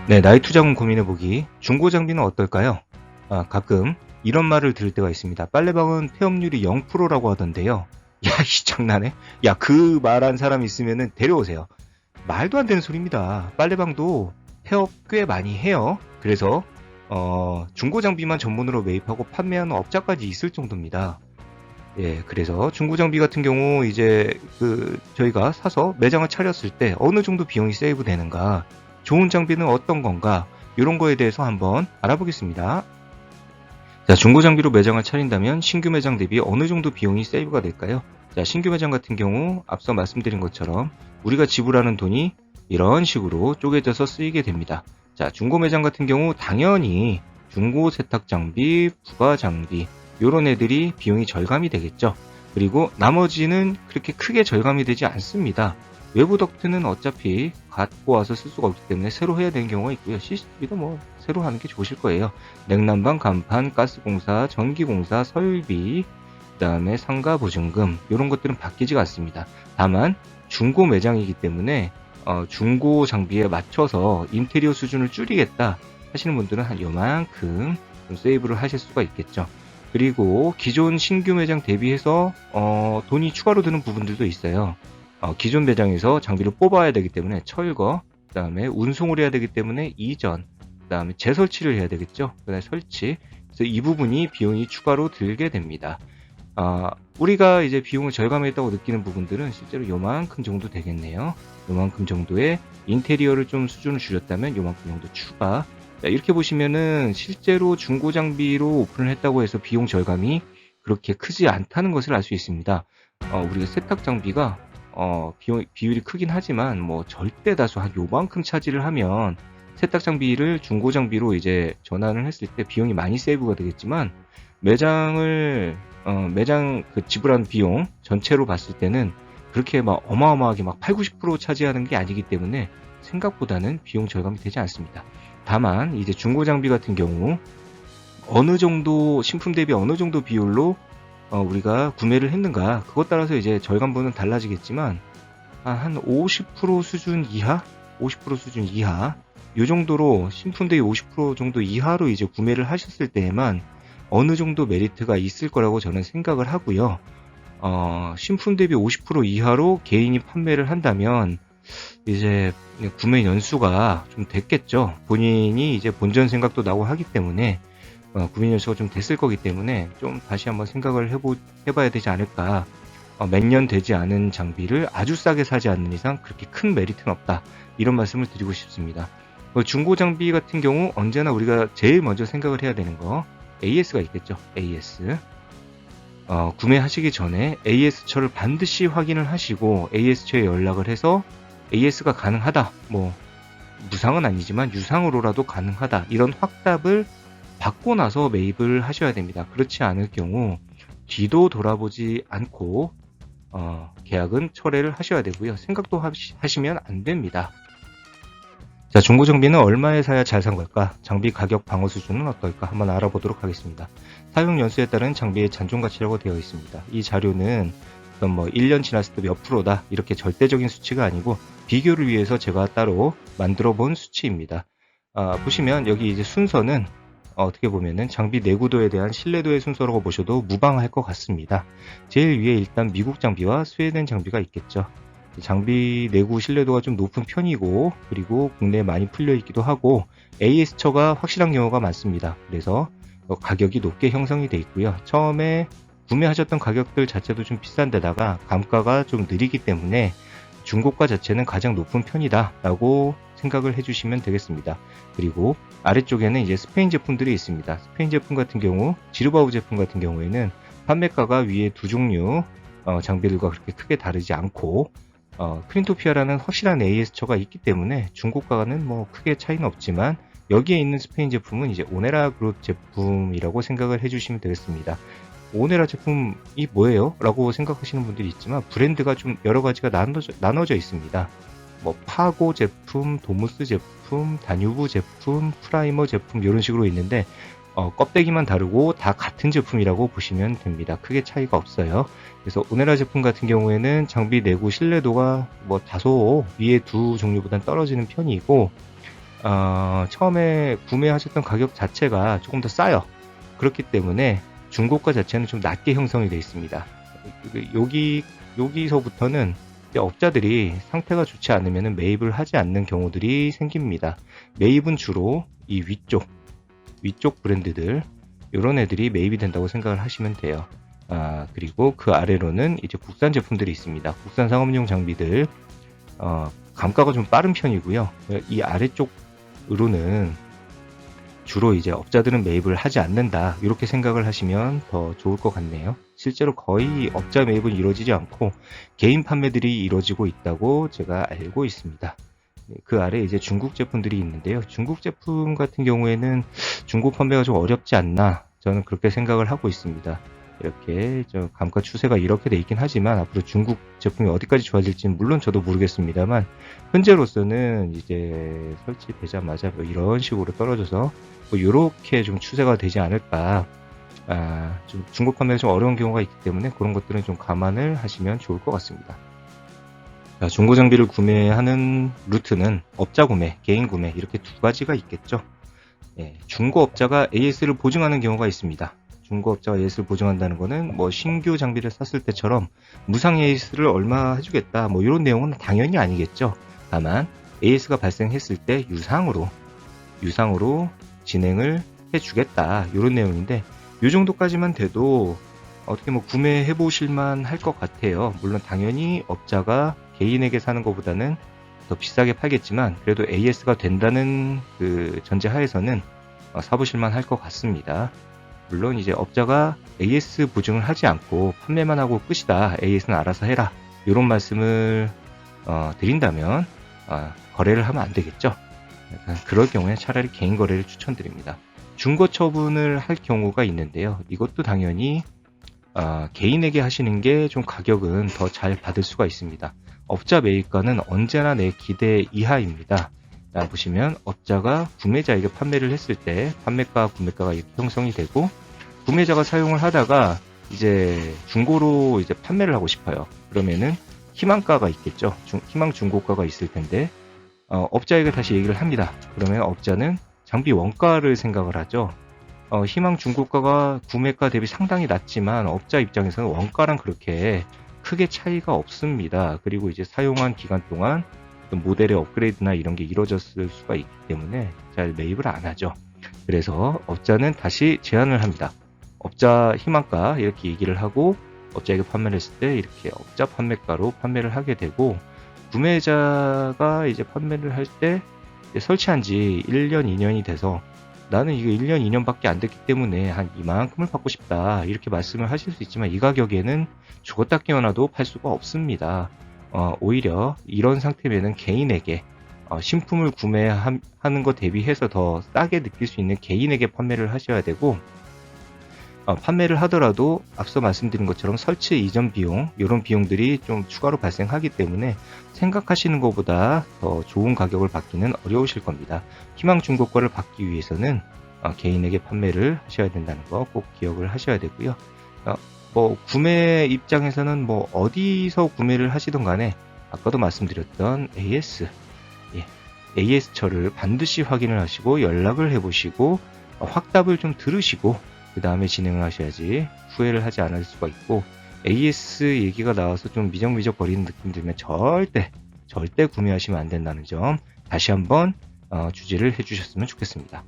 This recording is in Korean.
네, 나이 투자금 고민해보기. 중고 장비는 어떨까요? 가끔 이런 말을 들을 때가 있습니다. 빨래방은 폐업률이 0%라고 하던데요. 야, 이 장난해? 야, 그 말한 사람 있으면 데려오세요. 말도 안 되는 소리입니다. 빨래방도 폐업 꽤 많이 해요. 그래서 중고 장비만 전문으로 매입하고 판매하는 업자까지 있을 정도입니다. 예, 그래서 중고 장비 같은 경우 이제 저희가 사서 매장을 차렸을 때 어느 정도 비용이 세이브 되는가, 좋은 장비는 어떤 건가, 이런 거에 대해서 한번 알아보겠습니다. 자, 중고 장비로 매장을 차린다면 신규 매장 대비 어느 정도 비용이 세이브가 될까요? 자, 신규 매장 같은 경우 앞서 말씀드린 것처럼 우리가 지불하는 돈이 이런 식으로 쪼개져서 쓰이게 됩니다. 자, 중고 매장 같은 경우 당연히 중고 세탁 장비, 부가 장비 요런 애들이 비용이 절감이 되겠죠. 그리고 나머지는 그렇게 크게 절감이 되지 않습니다. 외부 덕트는 어차피 갖고 와서 쓸 수가 없기 때문에 새로 해야 되는 경우가 있고요. CCTV도 뭐 새로 하는 게 좋으실 거예요. 냉난방, 간판, 가스공사, 전기공사, 설비, 그 다음에 상가 보증금 이런 것들은 바뀌지가 않습니다. 다만 중고 매장이기 때문에 중고 장비에 맞춰서 인테리어 수준을 줄이겠다 하시는 분들은 한 요만큼 좀 세이브를 하실 수가 있겠죠. 그리고 기존 신규 매장 대비해서 돈이 추가로 드는 부분들도 있어요. 기존 매장에서 장비를 뽑아야 되기 때문에 철거, 그 다음에 운송을 해야 되기 때문에 이전, 그 다음에 재설치를 해야 되겠죠. 그 다음에 설치. 그래서 이 부분이 비용이 추가로 들게 됩니다. 우리가 이제 비용을 절감했다고 느끼는 부분들은 실제로 요만큼 정도 되겠네요. 요만큼 정도의 인테리어를 좀 수준을 줄였다면 요만큼 정도 추가. 자, 이렇게 보시면은 실제로 중고 장비로 오픈을 했다고 해서 비용 절감이 그렇게 크지 않다는 것을 알 수 있습니다. 우리가 세탁 장비가 비율이 크긴 하지만 뭐 절대 다수 한 요만큼 차지를 하면 세탁 장비를 중고 장비로 이제 전환을 했을 때 비용이 많이 세이브가 되겠지만 매장 지불한 비용 전체로 봤을 때는 그렇게 막 어마어마하게 막 8, 90% 차지하는 게 아니기 때문에 생각보다는 비용 절감이 되지 않습니다. 다만 이제 중고 장비 같은 경우 어느 정도 신품 대비 어느 정도 비율로 우리가 구매를 했는가 그것 따라서 이제 절감분은 달라지겠지만 한 50% 수준 이하, 50% 수준 이하 이 정도로 신품 대비 50% 정도 이하로 이제 구매를 하셨을 때에만 어느 정도 메리트가 있을 거라고 저는 생각을 하고요. 신품 대비 50% 이하로 개인이 판매를 한다면 이제 구매 연수가 좀 됐겠죠. 본인이 이제 본전 생각도 나고 하기 때문에 구매 연수가 좀 됐을 거기 때문에 좀 다시 한번 생각을 해봐야 되지 않을까. 몇 년 되지 않은 장비를 아주 싸게 사지 않는 이상 그렇게 큰 메리트는 없다. 이런 말씀을 드리고 싶습니다. 중고 장비 같은 경우 언제나 우리가 제일 먼저 생각을 해야 되는 거 AS가 있겠죠. AS. 구매하시기 전에 AS처를 반드시 확인을 하시고 AS처에 연락을 해서 AS가 가능하다. 뭐 무상은 아니지만 유상으로라도 가능하다. 이런 확답을 받고 나서 매입을 하셔야 됩니다. 그렇지 않을 경우 뒤도 돌아보지 않고 계약은 철회를 하셔야 되고요. 생각도 하시면 안 됩니다. 자, 중고 장비는 얼마에 사야 잘 산 걸까? 장비 가격 방어 수준은 어떨까? 한번 알아보도록 하겠습니다. 사용 연수에 따른 장비의 잔존 가치라고 되어 있습니다. 이 자료는 뭐 1년 지났을 때 몇 프로다 이렇게 절대적인 수치가 아니고 비교를 위해서 제가 따로 만들어 본 수치입니다. 보시면 여기 이제 순서는 어떻게 보면은 장비 내구도에 대한 신뢰도의 순서라고 보셔도 무방할 것 같습니다. 제일 위에 일단 미국 장비와 스웨덴 장비가 있겠죠. 장비 내구 신뢰도가 좀 높은 편이고 그리고 국내에 많이 풀려 있기도 하고 AS처가 확실한 경우가 많습니다. 그래서 가격이 높게 형성이 되어 있고요. 처음에 구매하셨던 가격들 자체도 좀 비싼 데다가 감가가 좀 느리기 때문에 중고가 자체는 가장 높은 편이다 라고 생각을 해주시면 되겠습니다. 그리고 아래쪽에는 이제 스페인 제품들이 있습니다. 스페인 제품 같은 경우 지르바우 제품 같은 경우에는 판매가가 위에 두 종류 장비들과 그렇게 크게 다르지 않고 크린토피아라는 확실한 AS처가 있기 때문에 중고가는 뭐 크게 차이는 없지만 여기에 있는 스페인 제품은 이제 오네라 그룹 제품이라고 생각을 해주시면 되겠습니다. 오네라 제품이 뭐예요? 라고 생각하시는 분들이 있지만 브랜드가 좀 여러 가지가 나눠져 있습니다. 뭐 파고 제품, 도무스 제품, 다뉴브 제품, 프라이머 제품 이런 식으로 있는데 껍데기만 다르고 다 같은 제품이라고 보시면 됩니다. 크게 차이가 없어요. 그래서 오네라 제품 같은 경우에는 장비 내구 신뢰도가 뭐 다소 위에 두 종류보다는 떨어지는 편이고 처음에 구매하셨던 가격 자체가 조금 더 싸요. 그렇기 때문에 중고가 자체는 좀 낮게 형성이 되어 있습니다. 여기서부터는 이제 업자들이 상태가 좋지 않으면 매입을 하지 않는 경우들이 생깁니다. 매입은 주로 이 위쪽 브랜드들, 이런 애들이 매입이 된다고 생각을 하시면 돼요. 그리고 그 아래로는 이제 국산 제품들이 있습니다. 국산 상업용 장비들, 감가가 좀 빠른 편이고요. 이 아래쪽으로는 주로 이제 업자들은 매입을 하지 않는다, 이렇게 생각을 하시면 더 좋을 것 같네요. 실제로 거의 업자 매입은 이루어지지 않고 개인 판매들이 이루어지고 있다고 제가 알고 있습니다. 그 아래 이제 중국 제품들이 있는데요. 중국 제품 같은 경우에는 중고 판매가 좀 어렵지 않나, 저는 그렇게 생각을 하고 있습니다. 이렇게 감가 추세가 이렇게 돼 있긴 하지만 앞으로 중국 제품이 어디까지 좋아질지는 물론 저도 모르겠습니다만, 현재로서는 이제 설치되자마자 뭐 이런 식으로 떨어져서 뭐 이렇게 좀 추세가 되지 않을까. 좀 중고 판매가 좀 어려운 경우가 있기 때문에 그런 것들은 좀 감안을 하시면 좋을 것 같습니다. 중고 장비를 구매하는 루트는 업자 구매, 개인 구매, 이렇게 두 가지가 있겠죠. 중고업자가 AS를 보증하는 경우가 있습니다. 중고업자가 AS를 보증한다는 거는 뭐 신규 장비를 샀을 때처럼 무상 AS를 얼마 해주겠다, 뭐 이런 내용은 당연히 아니겠죠. 다만 AS가 발생했을 때 유상으로 진행을 해주겠다, 이런 내용인데, 이 정도까지만 돼도 어떻게 뭐 구매해 보실만 할 것 같아요. 물론 당연히 업자가 개인에게 사는 것보다는 더 비싸게 팔겠지만 그래도 AS가 된다는 그 전제 하에서는 사보실만 할 것 같습니다. 물론 이제 업자가 AS 보증을 하지 않고 판매만 하고 끝이다, AS는 알아서 해라, 이런 말씀을 드린다면 거래를 하면 안 되겠죠. 그럴 경우에 차라리 개인 거래를 추천드립니다. 중고 처분을 할 경우가 있는데요. 이것도 당연히 개인에게 하시는 게 좀 가격은 더 잘 받을 수가 있습니다. 업자 매입가는 언제나 내 기대 이하입니다. 보시면 업자가 구매자에게 판매를 했을 때 판매가, 구매가가 이렇게 형성이 되고, 구매자가 사용을 하다가 이제 중고로 이제 판매를 하고 싶어요. 그러면은 희망가가 있겠죠. 희망 중고가가 있을 텐데, 업자에게 다시 얘기를 합니다. 그러면 업자는 장비 원가를 생각을 하죠. 희망 중고가가 구매가 대비 상당히 낮지만 업자 입장에서는 원가랑 그렇게 크게 차이가 없습니다. 그리고 이제 사용한 기간 동안 모델의 업그레이드나 이런 게 이루어졌을 수가 있기 때문에 잘 매입을 안 하죠. 그래서 업자는 다시 제안을 합니다. 업자 희망가 이렇게 얘기를 하고 업자에게 판매를 했을 때 이렇게 업자 판매가로 판매를 하게 되고, 구매자가 이제 판매를 할 때 설치한 지 1년, 2년이 돼서 나는 이거 1년, 2년밖에 안 됐기 때문에 한 이만큼을 받고 싶다, 이렇게 말씀을 하실 수 있지만 이 가격에는 죽었다 깨어나도 팔 수가 없습니다. 오히려 이런 상태면은 개인에게 신품을 구매하는 것 대비해서 더 싸게 느낄 수 있는 개인에게 판매를 하셔야 되고, 판매를 하더라도 앞서 말씀드린 것처럼 설치 이전 비용, 이런 비용들이 좀 추가로 발생하기 때문에 생각하시는 것보다 더 좋은 가격을 받기는 어려우실 겁니다. 희망 중고가를 받기 위해서는 개인에게 판매를 하셔야 된다는 거 꼭 기억을 하셔야 되고요. 뭐 구매 입장에서는 뭐 어디서 구매를 하시던 간에 아까도 말씀드렸던 AS처를 반드시 확인을 하시고 연락을 해보시고 확답을 좀 들으시고 그 다음에 진행을 하셔야지 후회를 하지 않을 수가 있고, AS 얘기가 나와서 좀 미적미적 거리는 느낌 들면 절대 구매하시면 안 된다는 점 다시 한번 주제를 해주셨으면 좋겠습니다.